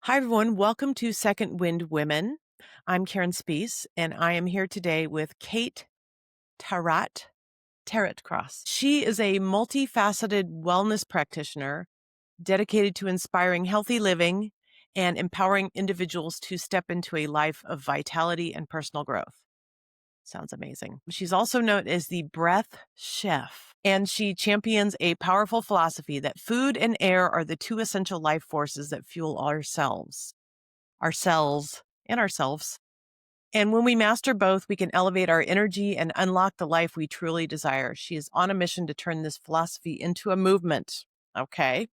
Hi, everyone. Welcome to Second Wind Women. I'm Karen Spees, and I am here today with Kate Taratt Cross. She is a multifaceted wellness practitioner dedicated to inspiring healthy living and empowering individuals to step into a life of vitality and personal growth. Sounds amazing. She's also known as the Breath Chef, and she champions a powerful philosophy that food and air are the two essential life forces that fuel ourselves and ourselves. And when we master both, we can elevate our energy and unlock the life we truly desire. She is on a mission to turn this philosophy into a movement. Okay.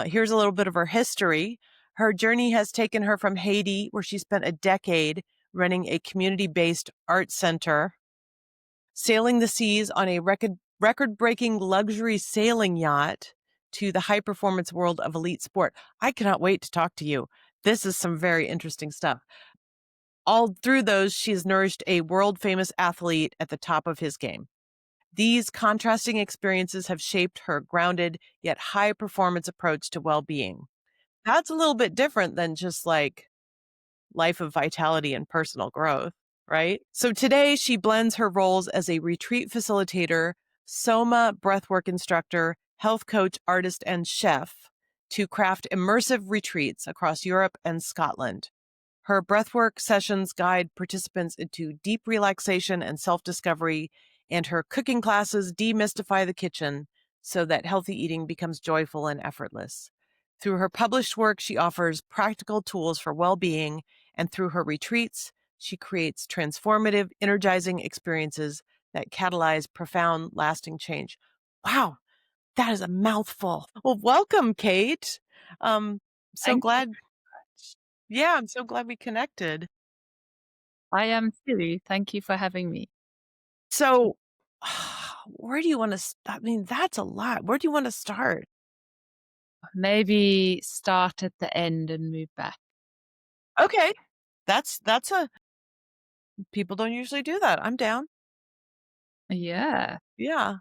Here's a little bit of her history. Her journey has taken her from Haiti, where she spent a decade running a community based art center, sailing the seas on a record breaking luxury sailing yacht, to the high performance world of elite sport. I cannot wait to talk to you. This is some very interesting stuff. All through those, she's nourished a world famous athlete at the top of his game. These contrasting experiences have shaped her grounded yet high performance approach to well being. That's a little bit different than just like life of vitality and personal growth, right? So today she blends her roles as a retreat facilitator, Soma breathwork instructor, health coach, artist, and chef to craft immersive retreats across Europe and Scotland. Her breathwork sessions guide participants into deep relaxation and self discovery, and her cooking classes demystify the kitchen so that healthy eating becomes joyful and effortless. Through her published work, she offers practical tools for well being, and through her retreats, she creates transformative, energizing experiences that catalyze profound, lasting change. Wow, that is a mouthful. Well, welcome, Kate. Um, so Thank you glad. very much. Yeah, I'm so glad we connected. I am too. Thank you for having me. So, where do you want to? I mean, that's a lot. Where do you want to start? Maybe start at the end and move back. Okay, that's a people don't usually do that. I'm down. Yeah, Yeah.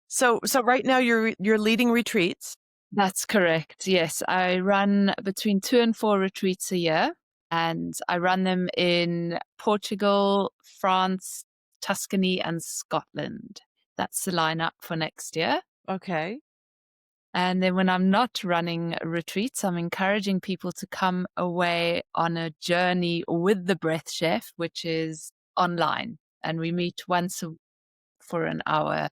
So right now you're leading retreats. that's correct. Yes, I run between 2 and 4 retreats a year, and I run them in Portugal, France, Tuscany, and Scotland. That's the lineup for next year. Okay. And then when I'm not running retreats, I'm encouraging people to come away on a journey with the Breath Chef, which is online. And we meet once for an hour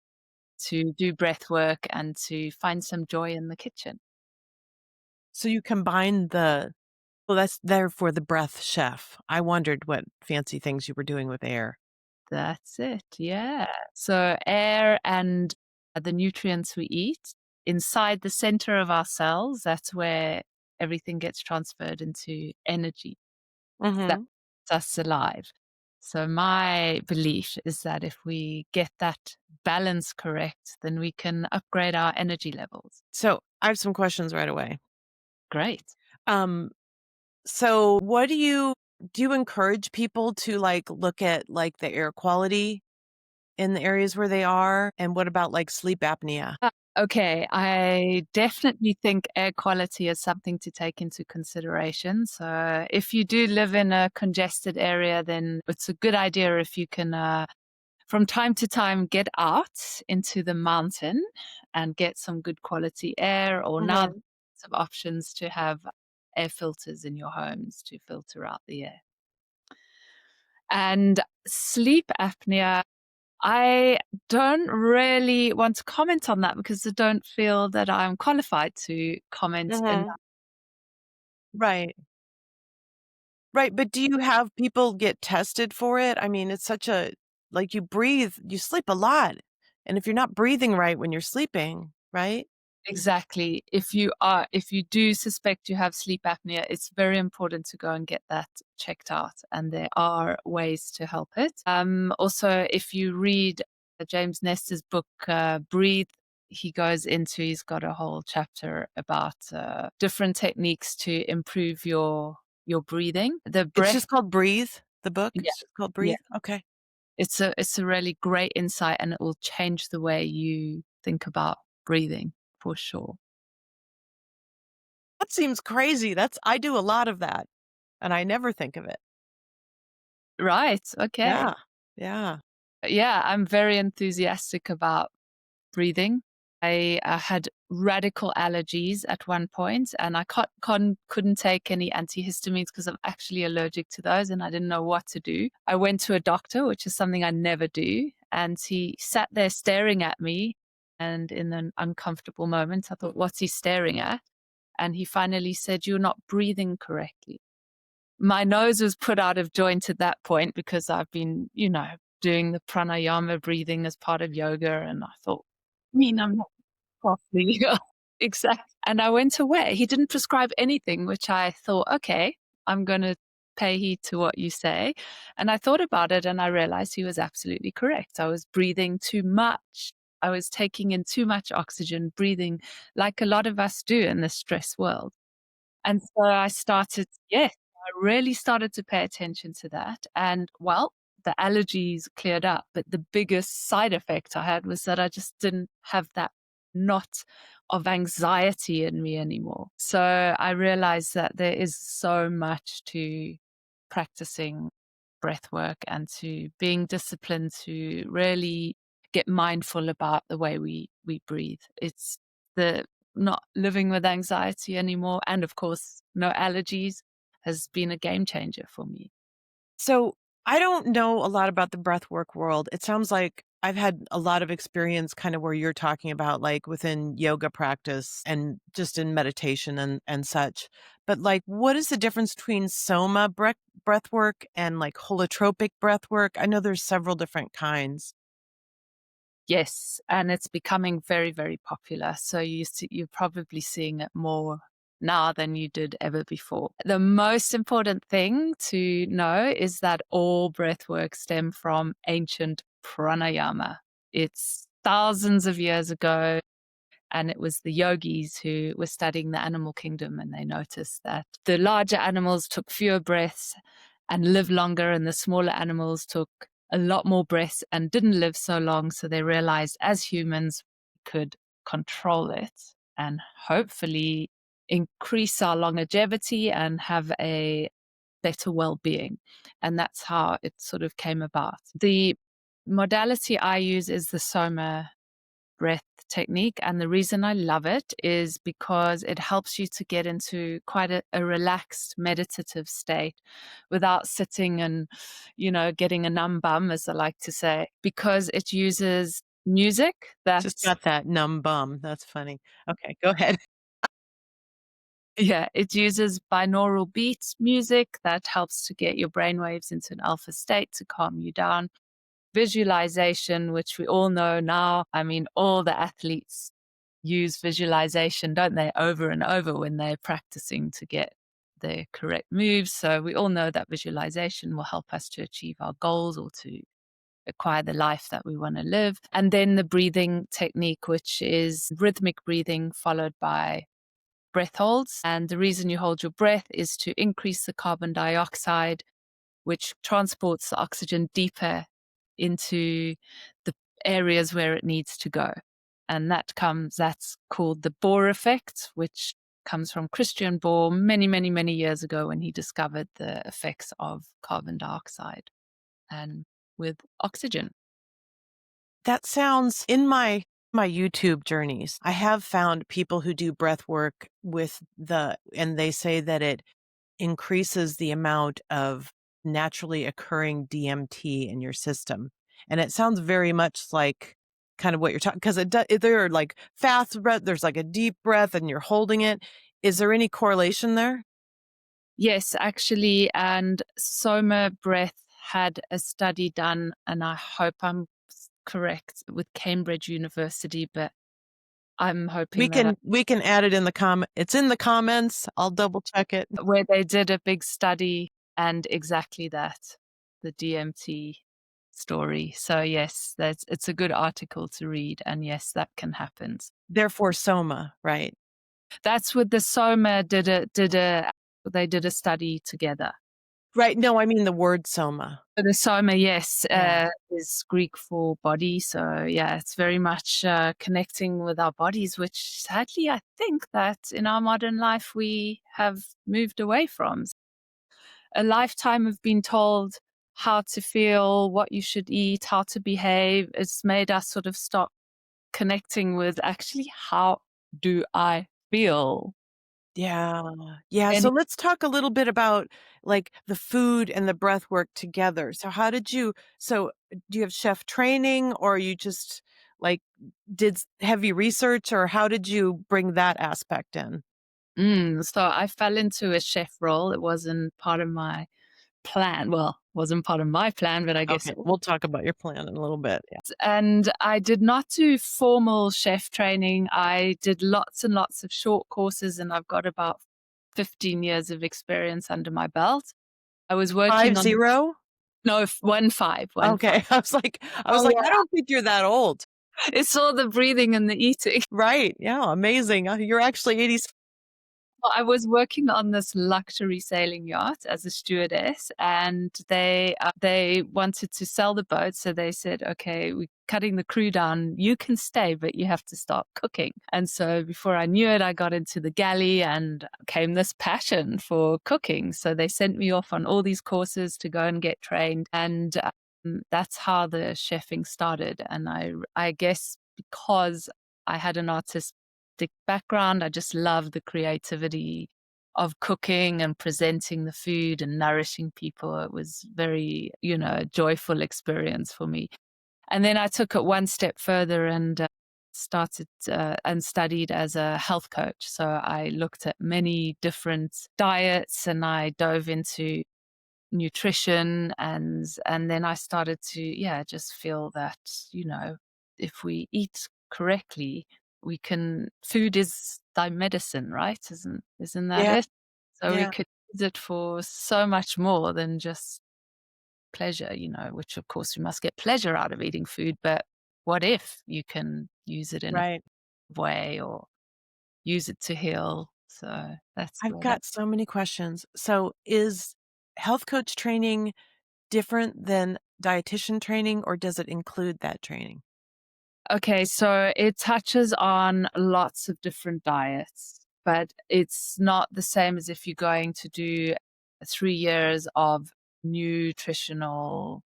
to do breath work and to find some joy in the kitchen. So you combine the well, that's there for the breath chef. I wondered what fancy things you were doing with air. That's it. Yeah. So air and the nutrients we eat inside the center of our cells, that's where everything gets transferred into energy. That Hmm. keeps us alive. So my belief is that if we get that balance correct, then we can upgrade our energy levels. So I have some questions right away. Great. Um, so what do you encourage people to like look at like the air quality in the areas where they are? And what about like sleep apnea? Okay, I definitely think air quality is something to take into consideration. So if you do live in a congested area, then it's a good idea if you can, from time to time, get out into the mountain and get some good quality air, or now Hmm. some options to have air filters in your homes to filter out the air. And sleep apnea, I don't really want to comment on that because I don't feel that I'm qualified to comment in Hmm. that. Right. Right. But do you have people get tested for it? I mean, it's such a like you sleep a lot. And if you're not breathing right when you're sleeping, right? Exactly. If you do suspect you have sleep apnea, it's very important to go and get that checked out. And there are ways to help it. Also, if you read James Nestor's book, Breathe, he's got a whole chapter about different techniques to improve your breathing. The It's breath, just called Breathe, the book. yeah, It's just called yeah. Breathe. Okay. It's a really great insight, and it will change the way you think about breathing for sure. That seems crazy. I do a lot of that, and I never think of it. Right, okay. Yeah. Yeah. Yeah, I'm very enthusiastic about breathing. I had radical allergies at one point, and I couldn't take any antihistamines because I'm actually allergic to those, and I didn't know what to do. I went to a doctor, which is something I never do, and he sat there staring at me. And in an uncomfortable moment, I thought, what's he staring at? And he finally said, "You're not breathing correctly." My nose was put out of joint at that point because I've been, doing the pranayama breathing as part of yoga. And I thought, I'm not properly. Exactly. And I went away. He didn't prescribe anything, which I thought, okay, I'm going to pay heed to what you say. And I thought about it and I realized he was absolutely correct. I was breathing too much. I was taking in too much oxygen, breathing like a lot of us do in the stress world. And so I started, yes, I really started to pay attention to that. And well, the allergies cleared up. But the biggest side effect I had was that I just didn't have that knot of anxiety in me anymore. So I realized that there is so much to practicing breath work and to being disciplined to really get mindful about the way we breathe. It's the not living with anxiety anymore. And of course, no allergies has been a game changer for me. So I don't know a lot about the breathwork world. It sounds like I've had a lot of experience kind of where you're talking about like within yoga practice and just in meditation and such. But like what is the difference between soma breathwork and like holotropic breathwork? I know there's several different kinds. Yes, and it's becoming very, very popular. So you're probably seeing it more now than you did ever before. The most important thing to know is that all breath work stem from ancient pranayama. It's thousands of years ago. And it was the yogis who were studying the animal kingdom, and they noticed that the larger animals took fewer breaths and lived longer, and the smaller animals took a lot more breaths and didn't live so long. So they realized as humans, we could control it and hopefully increase our longevity and have a better well being. And that's how it sort of came about. The modality I use is the Soma breath technique. And the reason I love it is because it helps you to get into quite a relaxed meditative state without sitting and, getting a numb bum, as I like to say, because it uses music Just that's, got that numb bum. That's funny. Okay, go ahead. yeah, it uses binaural beats music that helps to get your brainwaves into an alpha state to calm you down. Visualization, which we all know now. I mean, all the athletes use visualization, don't they, over and over when they're practicing to get the correct moves. So we all know that visualization will help us to achieve our goals or to acquire the life that we want to live. And then the breathing technique, which is rhythmic breathing followed by breath holds. And the reason you hold your breath is to increase the carbon dioxide, which transports the oxygen deeper into the areas where it needs to go. And that's called the Bohr effect, which comes from Christian Bohr many, many, many years ago when he discovered the effects of carbon dioxide and with oxygen. That sounds in my YouTube journeys. I have found people who do breath work and they say that it increases the amount of naturally occurring DMT in your system. And it sounds very much like kind of what you're talking because there are like fast breath, there's like a deep breath and you're holding it. Is there any correlation there? Yes, actually, and Soma Breath had a study done, and I hope I'm correct with Cambridge University, but I'm hoping that We can add it in the comment. It's in the comments. I'll double check it. where they did a big study and exactly that, the DMT story. So yes, it's a good article to read, and yes, that can happen. Therefore, Soma, right? That's with the Soma did a they did a study together. Right, no, I mean the word soma. The Soma, yes, Yeah. is Greek for body. So yeah, it's very much connecting with our bodies, which sadly I think that in our modern life we have moved away from. A lifetime of being told how to feel, what you should eat, how to behave. It's made us sort of stop connecting with actually how do I feel? Yeah. Yeah, And so let's talk a little bit about, like, the food and the breath work together. So how did you do you have chef training, or you just, like, did heavy research, or how did you bring that aspect in? so I fell into a chef role. It wasn't part of my plan. Well, wasn't part of my plan, but I guess Okay, it was. we'll talk about your plan in a little bit, yeah. And I did not do formal chef training. I did lots and lots of short courses, and I've got about 15 years of experience under my belt. I was working on 50? no, 1 5, 1 5. Okay, I was Oh, like, yeah. "I don't think you're that old." It's all the breathing and the eating. Right, yeah, amazing. You're actually 80. Well, I was working on this luxury sailing yacht as a stewardess, and they wanted to sell the boat, so they said, "Okay, we're cutting the crew down. You can stay, but you have to start cooking." And so before I knew it, I got into the galley and came this passion for cooking. So they sent me off on all these courses to go and get trained, and that's how the chefing started. And I guess because I had an artistic background. I just love the creativity of cooking and presenting the food and nourishing people. It was very, a joyful experience for me. And then I took it one step further and started and studied as a health coach. So I looked at many different diets and I dove into nutrition and then I started to just feel that if we eat correctly we can food is thy medicine, right? Isn't that Yeah, it? So we yeah, could use it for so much more than just pleasure, which of course we must get pleasure out of eating food, but what if you can use it in a right. way or use it to heal? So that's I've where that. got so many questions. So, is health coach training different than dietitian training, or does it include that training? Okay, so it touches on lots of different diets, but it's not the same as if you're going to do 3 years of nutritional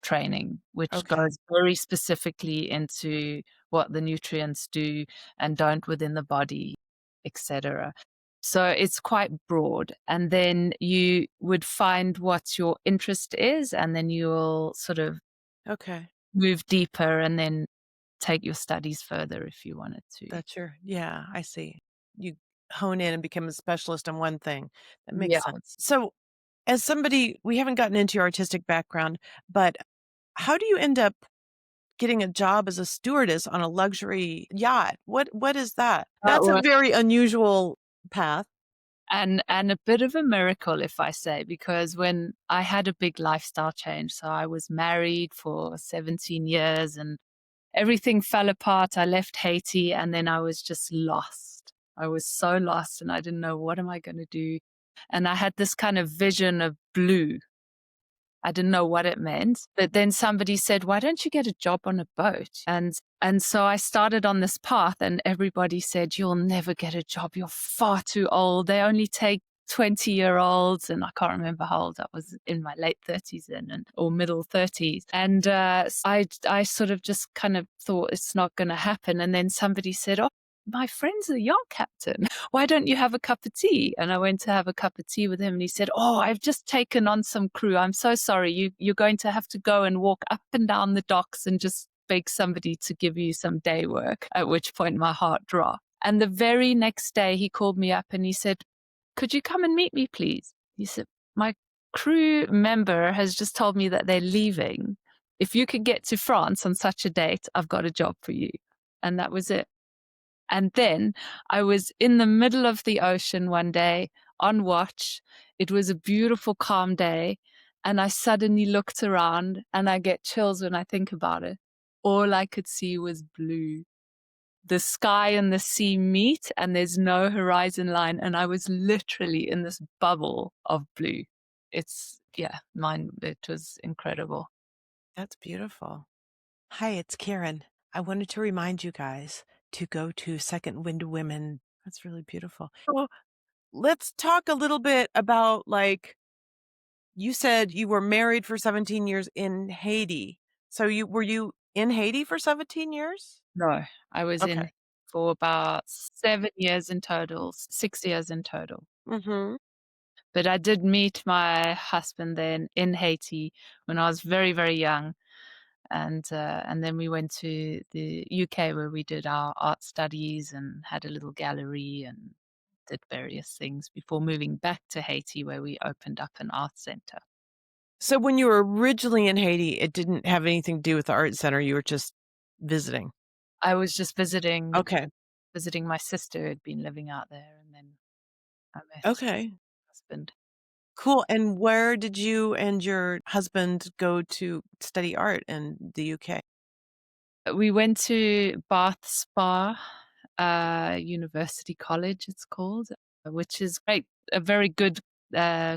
training, which Okay, goes very specifically into what the nutrients do and don't within the body, etc. So it's quite broad. And then you would find what your interest is, and then you'll sort of okay. move deeper and then take your studies further if you wanted to. That's your yeah, I see. You hone in and become a specialist on one thing. That Yeah. makes sense. So, as somebody we haven't gotten into your artistic background, but how do you end up getting a job as a stewardess on a luxury yacht? What is that? That That's a was very unusual path. and a bit of a miracle, if I say, because when I had a big lifestyle change, so I was married for 17 years and everything fell apart. I left Haiti and then I was just lost. I was so lost and I didn't know what am I going to do. And I had this kind of vision of blue. I didn't know what it meant. But then somebody said, "Why don't you get a job on a boat?" And so I started on this path and everybody said, "You'll never get a job. You're far too old. They only take 20-year-olds." And I can't remember how old I was, in my late 30s then or middle 30s. And I sort of just kind of thought it's not going to happen. And then somebody said, "Oh, my friend's a yacht captain. Why don't you have a cup of tea?" And I went to have a cup of tea with him and he said, "Oh, I've just taken on some crew. I'm so sorry. You're going to have to go and walk up and down the docks and just beg somebody to give you some day work," at which point my heart dropped. And the very next day he called me up and he said, "Could you come and meet me, please?" He said, "My crew member has just told me that they're leaving. If you could get to France on such a date, I've got a job for you." And that was it. And then I was in the middle of the ocean one day on watch. It was a beautiful, calm day. And I suddenly looked around and I get chills when I think about it. All I could see was blue. The sky and the sea meet and there's no horizon line. And I was literally in this bubble of blue. it was incredible. That's beautiful. Hi, it's Karen. I wanted to remind you guys to go to Second Wind Women. That's really beautiful. So let's talk a little bit about like you said you were married for 17 years in Haiti. So you in Haiti for 17 years? No, I was Okay. in for about 7 years in total, 6 years in total. Mhm. But I did meet my husband then in Haiti when I was very, very young, and then we went to the UK where we did our art studies and had a little gallery and did various things before moving back to Haiti where we opened up an art center. So when you were originally in Haiti, it didn't have anything to do with the art center, you were just visiting? I was just Okay. visiting my sister who had been living out there, and then I met my Okay. husband. Cool, and where did you and your husband go to study art in the UK? We went to Bath Spa University College, it's called, which is great, a very good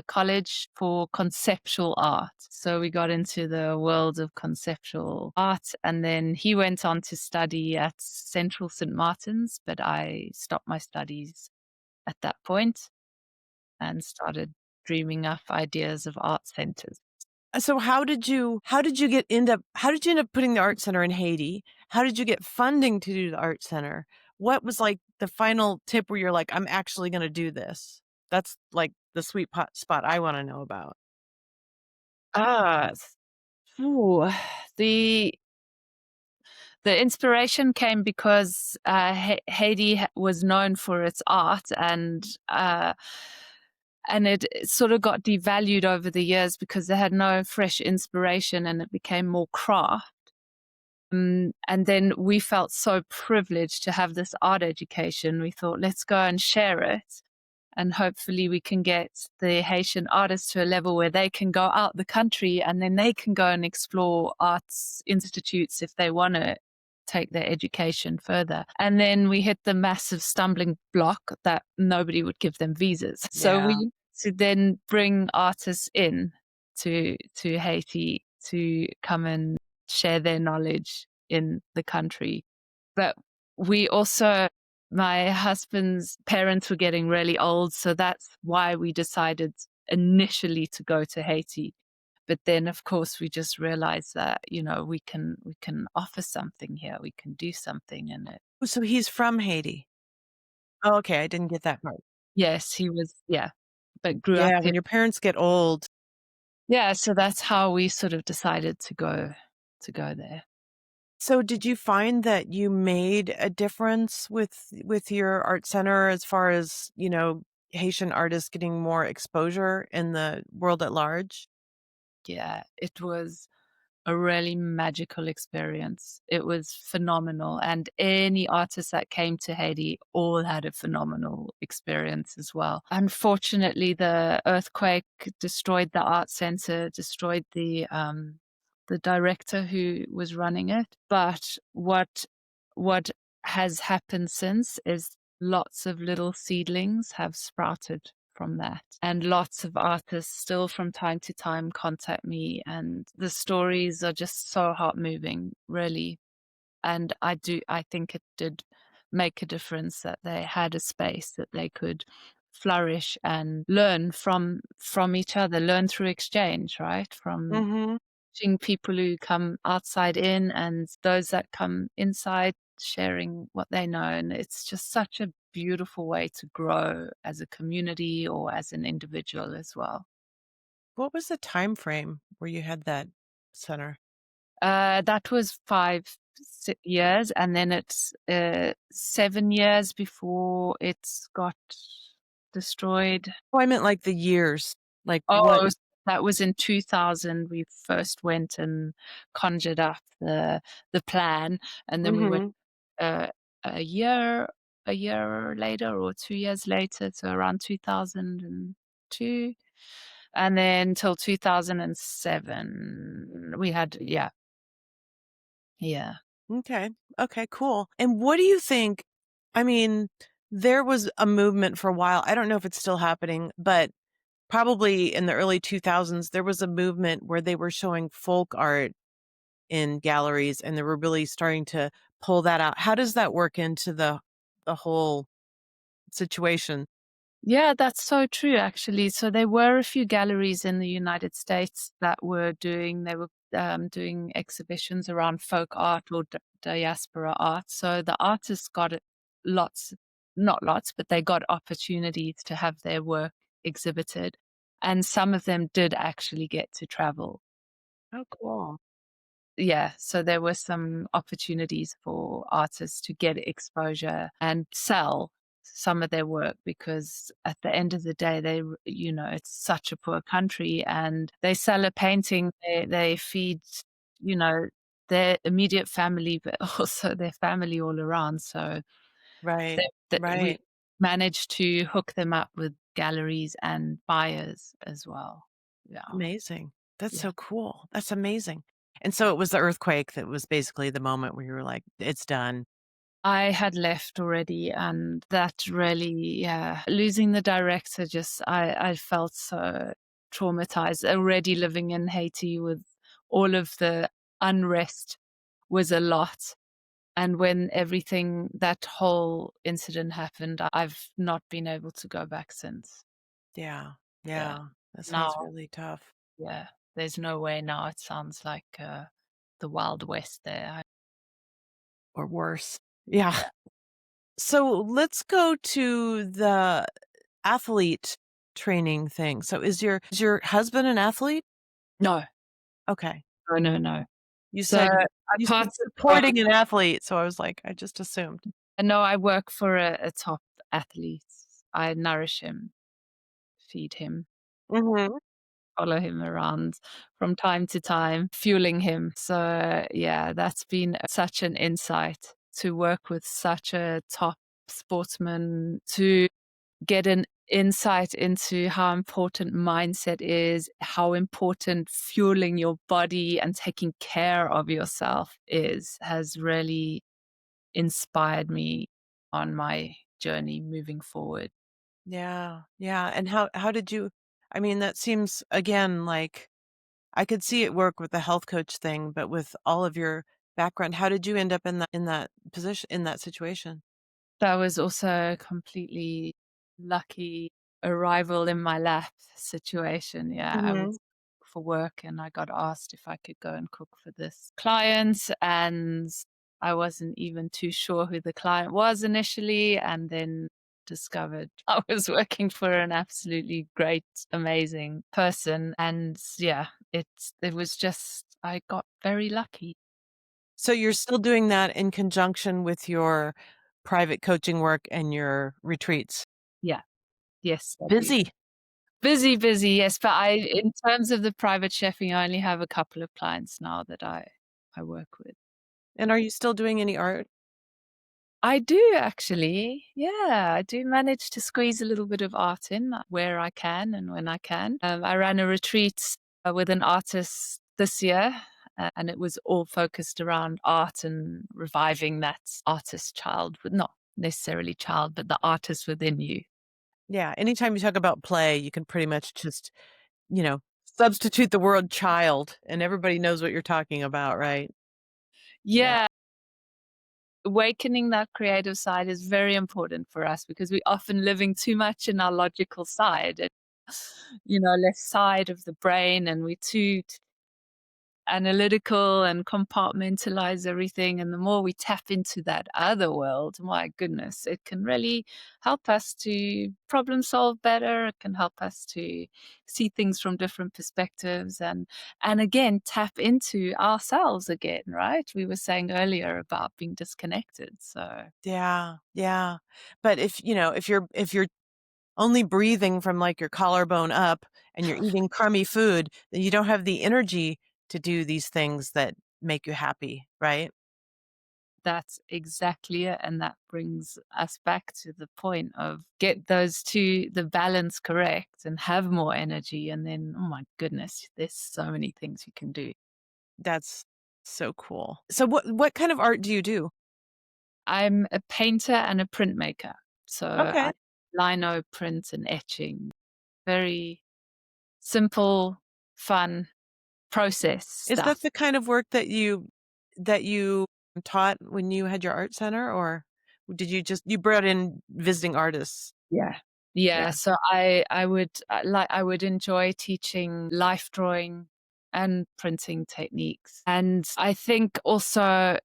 college for conceptual art. So we got into the world of conceptual art, and then he went on to study at Central St. Martin's, but I stopped my studies at that point and started dreaming up ideas of art centers. So how did you end up putting the art center in Haiti? How did you get funding to do the art center? What was, like, the final tip where you're like, "I'm actually gonna do this?" That's, like, the sweet pot spot I wanna know about. Ah, ooh, the The inspiration came because Haiti was known for its art, and it sort of got devalued over the years because they had no fresh inspiration, and it became more craft. And then we felt so privileged to have this art education. We thought, let's go and share it. And hopefully, we can get the Haitian artists to a level where they can go out the country and then they can go and explore arts institutes if they want to take their education further. And then we hit the massive stumbling block that nobody would give them visas. So Yeah. we to then bring artists in to Haiti to come and share their knowledge in the country. But we also my husband's parents were getting really old, so that's why we decided initially to go to Haiti. But then, of course, we just realized that, we can offer something here. We can do something in it. Oh, so he's from Haiti. Oh, okay, I didn't get that part. Yes, he was, yeah, but grew up Yeah, here. when your parents get old. Yeah, so that's how we sort of decided to go there. So did you find that you made a difference with your art center as far as, Haitian artists getting more exposure in the world at large? Yeah, it was a really magical experience. It was phenomenal, and any artists that came to Haiti all had a phenomenal experience as well. Unfortunately, the earthquake destroyed the art center, destroyed the director who was running it. But what has happened since is lots of little seedlings have sprouted from that. And lots of artists still from time to time contact me, and the stories are just so heart moving, really. And I think it did make a difference that they had a space that they could flourish and learn from each other, learn through exchange, right? From Mhm. teaching people who come outside in and those that come inside sharing what they know. And it's just such a beautiful way to grow as a community or as an individual as well. What was the time frame where you had that center? That was 5 years, and then it's 7 years before it's got destroyed. Oh, I meant like the years. Like what. Oh, that was in 2000. We first went and conjured up the plan, and then we went Mhm. uh, a year a year later or 2 years later, so around 2002, and then till 2007 we had yeah. Okay. Okay, cool. And what do you think I mean, there was a movement for a while. I don't know if it's still happening, but probably in the early 2000s, there was a movement where they were showing folk art in galleries, and they were really starting to pull that out. How does that work into the whole situation? Yeah, that's so true, actually. So there were a few galleries in the United States that were doing exhibitions around folk art or diaspora art. So the artists got it lots, not lots, but they got opportunities to have their work exhibited. And some of them did actually get to travel. Oh, cool. Yeah, so there were some opportunities for artists to get exposure and sell some of their work because at the end of the day, it's such a poor country and they sell a painting, they feed, you know, their immediate family, but also their family all around. So Right, we right. managed to hook them up with galleries and buyers as well. Yeah. Amazing. That's Yeah. so cool. That's amazing. And so it was the earthquake that was basically the moment where you were like, "It's done." I had left already, and that really, yeah, losing the director just I felt so traumatized already living in Haiti with all of the unrest was a lot. And when everything that whole incident happened, I've not been able to go back since. Yeah, Yeah. yeah. That sounds Now, really tough. yeah, there's no way now. It sounds like the Wild West there. Or worse. Yeah. Yeah. So let's go to the athlete training thing. So is your husband an athlete? No, Okay. no, no, no. You So said I you said participate. supporting an athlete, so I was like, I just assumed. No, I work for a top athlete. I nourish him, feed him, Mhm. follow him around from time to time, fueling him. So, yeah, that's been such an insight to work with such a top sportsman, to get an insight into how important mindset is, how important fueling your body and taking care of yourself has really inspired me on my journey moving forward. Yeah, yeah, and how did you I mean, that seems, again, like I could see it work with the health coach thing, but with all of your background, how did you end up in that position in that situation? That was also a completely lucky arrival in my lap situation. Yeah, I Mhm. was for work and I got asked if I could go and cook for this client, and I wasn't even too sure who the client was initially, and then discovered I was working for an absolutely great, amazing person. And yeah, it was just I got very lucky. So you're still doing that in conjunction with your private coaching work and your retreats? Yeah, yes, I do. Busy. Busy, busy, yes, but in terms of the private chefing, I only have a couple of clients now that I work with. And are you still doing any art? I do actually. Yeah, I do manage to squeeze a little bit of art in where I can and when I can. I ran a retreat with an artist this year, and it was all focused around art and reviving that artist child, but not necessarily child, but the artist within you. Yeah, anytime you talk about play, you can pretty much just, substitute the word child, and everybody knows what you're talking about, right? Yeah. Yeah, awakening that creative side is very important for us because we're often living too much in our logical side, and, left side of the brain, and we're too analytical and compartmentalize everything. And the more we tap into that other world, my goodness, it can really help us to problem solve better. It can help us to see things from different perspectives and again tap into ourselves again, right? We were saying earlier about being disconnected. So Yeah, yeah. But if you're only breathing from, like, your collarbone up and you're eating crummy food, then you don't have the energy to do these things that make you happy, right? that's exactly it. And that brings us back to the point of get the balance correct and have more energy. And then, oh my goodness, there's so many things you can do. That's so cool. So what kind of art do you do? I'm a painter and a printmaker. So Okay. I lino print and etching. Very simple, fun process Is that stuff. the kind of work that you taught when you had your art center, or did you brought in visiting artists? Yeah. Yeah, Yeah. so I would enjoy teaching life drawing and printing techniques. And I think also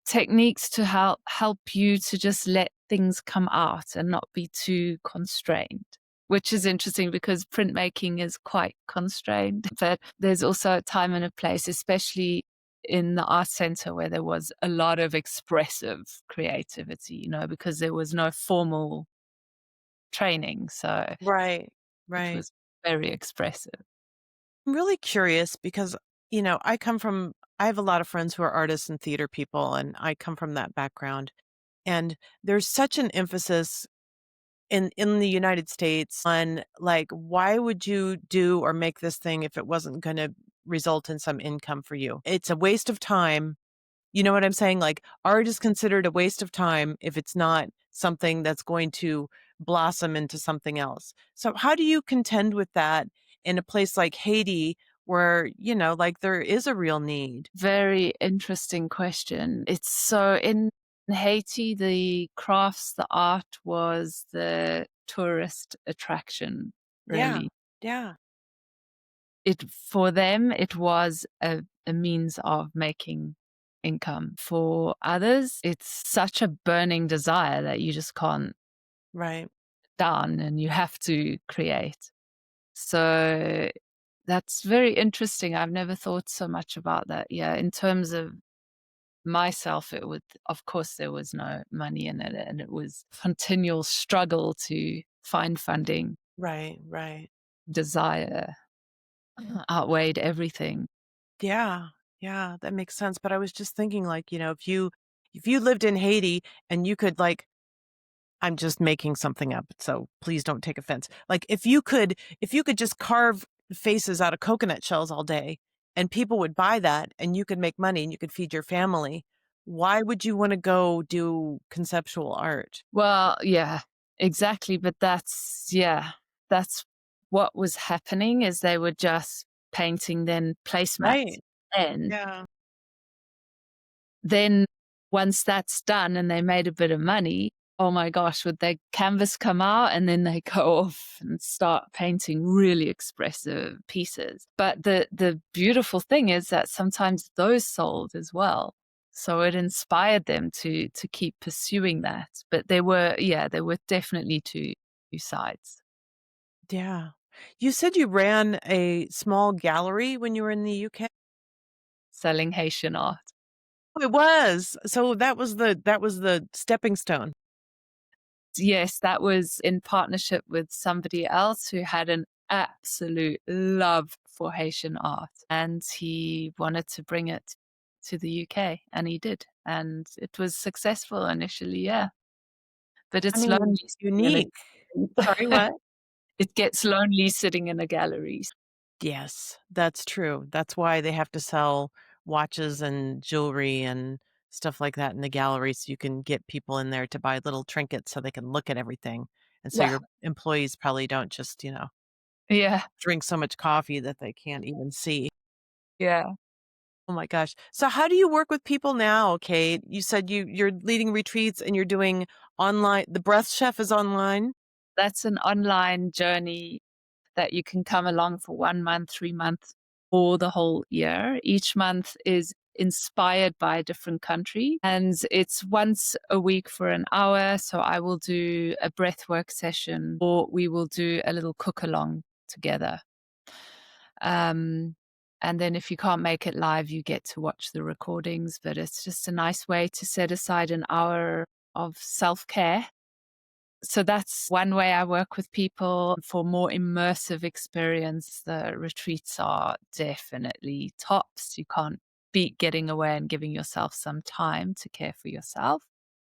techniques to help you to just let things come out and not be too constrained. Which is interesting because printmaking is quite constrained, but there's also a time and a place, especially in the art center where there was a lot of expressive creativity, because there was no formal training. So Right, it right. was very expressive. I'm really curious because, I have a lot of friends who are artists and theater people, and I come from that background. And there's such an emphasis in the United States on, like, why would you do or make this thing if it wasn't gonna result in some income for you? It's a waste of time. You know what I'm saying? Like, art is considered a waste of time if it's not something that's going to blossom into something else. So how do you contend with that in a place like Haiti where, like, there is a real need? Very interesting question. It's so in Haiti, the crafts, the art was the tourist attraction, Yeah. really. Yeah. It for them, it was a means of making income. For others, it's such a burning desire that you just can't Right. down and you have to create. So that's very interesting. I've never thought so much about that. Yeah, in terms of myself, it would, of course, there was no money in it, and it was continual struggle to find funding. Right. Right. Desire outweighed everything. Yeah. Yeah, that makes sense. But I was just thinking, like, if you lived in Haiti and you could, like, I'm just making something up, so please don't take offense. Like, if you could just carve faces out of coconut shells all day and people would buy that and you could make money and you could feed your family, why would you wanna go do conceptual art? Well, yeah, exactly. But that's what was happening is they were just painting then placemats. Right. And Yeah. then once that's done and they made a bit of money, oh my gosh, would their canvas come out and then they go off and start painting really expressive pieces. But the beautiful thing is that sometimes those sold as well. So it inspired them to keep pursuing that. But there were definitely two sides. Yeah. You said you ran a small gallery when you were in the UK? Selling Haitian art. Oh, it was. So that was the stepping stone. Yes, that was in partnership with somebody else who had an absolute love for Haitian art, and he wanted to bring it to the UK, and he did, and it was successful initially, yeah, but I it's mean, lonely sitting in a unique. Sorry, what? it gets lonely sitting in a gallery. Yes, that's true. That's why they have to sell watches and jewelry and stuff like that in the gallery so you can get people in there to buy little trinkets so they can look at everything. And so Well, your employees probably don't just, yeah, drink so much coffee that they can't even see. yeah. Oh my gosh. So how do you work with people now, Kate? You said you're leading retreats and you're doing online. The Breath Chef is online? That's an online journey that you can come along for 1 month, 3 months, or the whole year. Each month is inspired by a different country, and it's once a week for an hour. So I will do a breathwork session, or we will do a little cook along together. Um, and then if you can't make it live, you get to watch the recordings, but it's just a nice way to set aside an hour of self care. So that's one way I work with people. For more immersive experience, the retreats are definitely tops. You can't beat getting away and giving yourself some time to care for yourself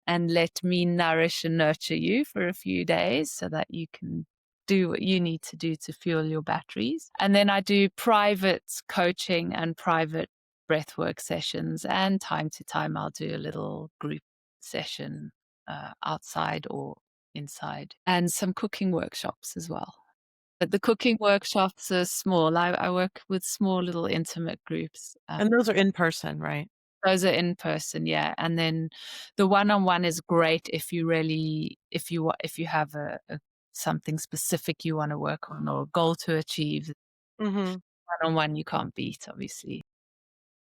and let me nourish and nurture you for a few days so that you can do what you need to do to fuel your batteries. And then I do private coaching and private breathwork sessions. And time to time, I'll do a little group session outside or inside, and some cooking workshops as well. But the cooking workshops are small. I work with small little intimate groups. And those are in person, right? Those are in person, yeah. And then the one-on-one is great if you really, if you have a something specific you want to work on or a goal to achieve. Mhm. One-on-one you can't beat, obviously.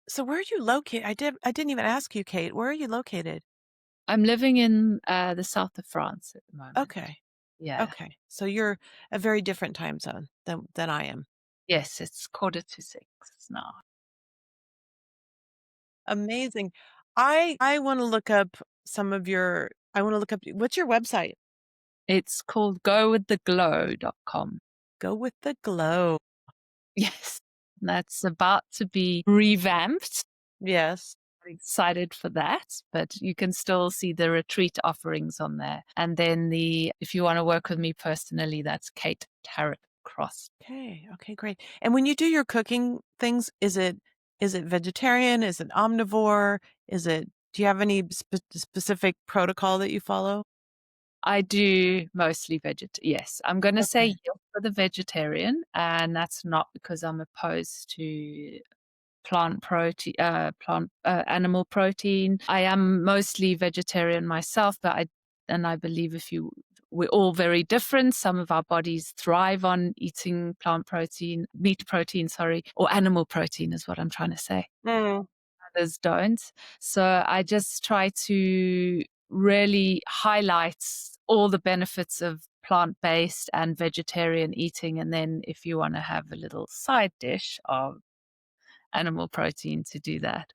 So where are you located? I didn't even ask you, Kate. Where are you located? I'm living in the south of France at the moment. Okay. Yeah. Okay. So you're a very different time zone than I am. Yes, it's 5:45 now. Amazing. I wanna look up some of your I wanna look up what's your website? It's called gowiththeglow.com. Go with the glow. Yes. That's about to be revamped. Yes. Excited for that, but you can still see the retreat offerings on there. And then if you want to work with me personally, that's Kate Tarratt Cross. Okay. Okay, great. And when you do your cooking things, is it vegetarian? Is it omnivore? Do you have any specific protocol that you follow? I do mostly yes. I'm going to say Okay. yes for the vegetarian, and that's not because I'm opposed to animal protein. I am mostly vegetarian myself, and I believe we're all very different. Some of our bodies thrive on eating meat protein, sorry, or animal protein is what I'm trying to say. Mm. Others don't. So I just try to really highlight all the benefits of plant-based and vegetarian eating. And then if you want to have a little side dish of animal protein to do that.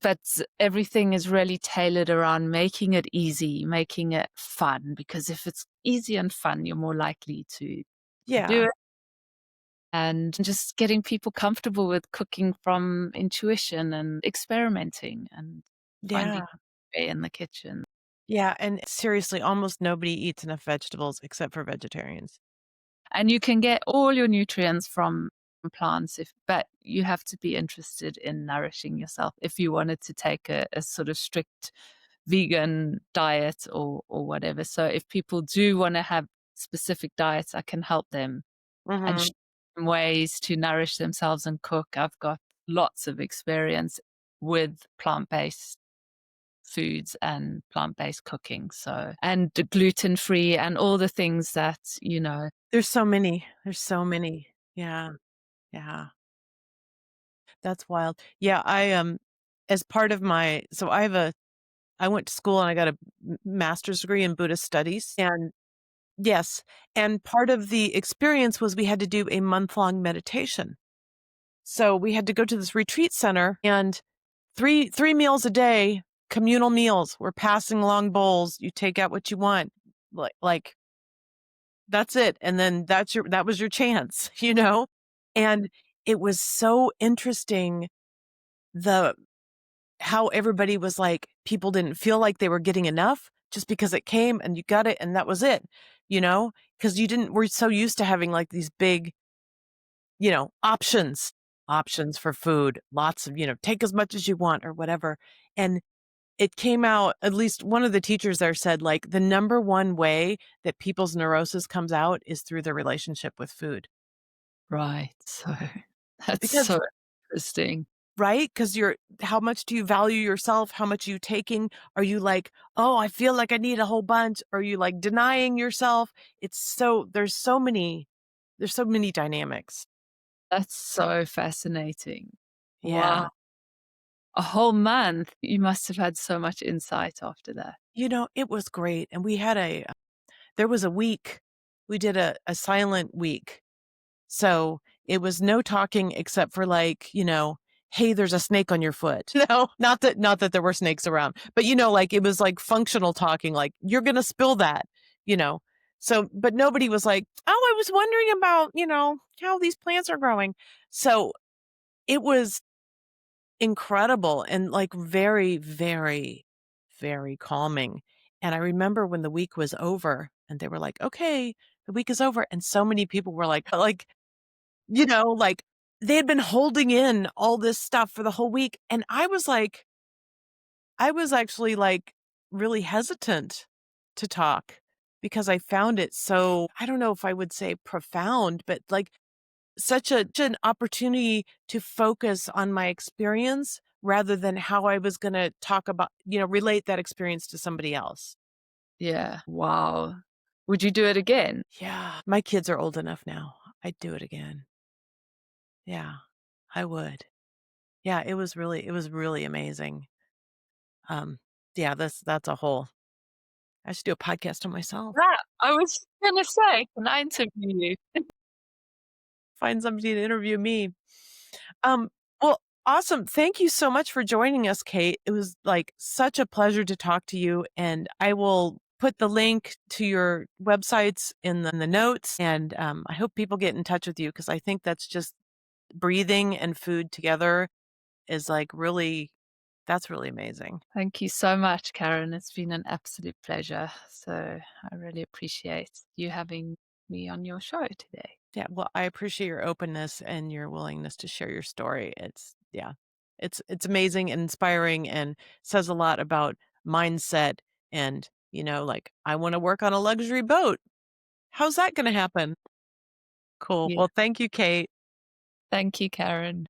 But everything is really tailored around making it easy, making it fun, because if it's easy and fun, you're more likely to do Yeah. it. And just getting people comfortable with cooking from intuition and experimenting and finding Yeah. joy in the kitchen. Yeah, and seriously, almost nobody eats enough vegetables except for vegetarians. And you can get all your nutrients from plants, but you have to be interested in nourishing yourself if you wanted to take a sort of strict vegan diet or whatever. So if people do want to have specific diets, I can help them and show Mhm. them ways to nourish themselves and cook. I've got lots of experience with plant-based foods and plant-based cooking. So, and gluten free and all the things that, There's so many. There's so many. Yeah. Yeah. That's wild. Yeah, as part of my so I went to school and I got a master's degree in Buddhist studies. And yes, and part of the experience was we had to do a month-long meditation. So we had to go to this retreat center and three meals a day, communal meals. We're passing along bowls. You take out what you want. Like that's it. And then that was your chance, you know? And it was so interesting the how everybody was like, people didn't feel like they were getting enough just because it came and you got it and that was it, you know? Because we're so used to having like these big, options for food, lots of, take as much as you want or whatever. And it came out, at least one of the teachers there said, like, the number one way that people's neurosis comes out is through their relationship with food. right. So that's Because so interesting. right? Because how much do you value yourself? How much are you taking? Are you like, oh, I feel like I need a whole bunch? Are you like denying yourself? There's so many dynamics. That's so fascinating. Yeah. Wow. A whole month. You must have had so much insight after that. It was great. And there was a week, we did a silent week. So it was no talking except for like, hey, there's a snake on your foot. No, not that there were snakes around, but like it was like functional talking, like you're going to spill that, you know. So, but nobody was like, "Oh, I was wondering about, how these plants are growing." So, it was incredible and like very, very, very calming. And I remember when the week was over and they were like, "Okay, the week is over." And so many people were like like, they had been holding in all this stuff for the whole week, and I was actually, like, really hesitant to talk because I found it so, I don't know if I would say profound, but like such an opportunity to focus on my experience rather than how I was going to talk about, relate that experience to somebody else. Yeah. Wow. Would you do it again? Yeah. My kids are old enough now. I'd do it again. Yeah, I would. Yeah, it was really amazing. Um, yeah, that's a whole I should do a podcast on myself. Yeah, I was gonna say, can I interview you? Find somebody to interview me. Um, well, awesome. Thank you so much for joining us, Kate. It was like such a pleasure to talk to you. And I will put the link to your websites in the notes. And I hope people get in touch with you because I think that's just breathing and food together is like really, that's really amazing. Thank you so much, Karen. It's been an absolute pleasure. So I really appreciate you having me on your show today. Yeah, well, I appreciate your openness and your willingness to share your story. It's amazing and inspiring and says a lot about mindset and, like I want to work on a luxury boat. How's that going to happen? Cool. Yeah. Well, thank you, Kate. Thank you, Karen.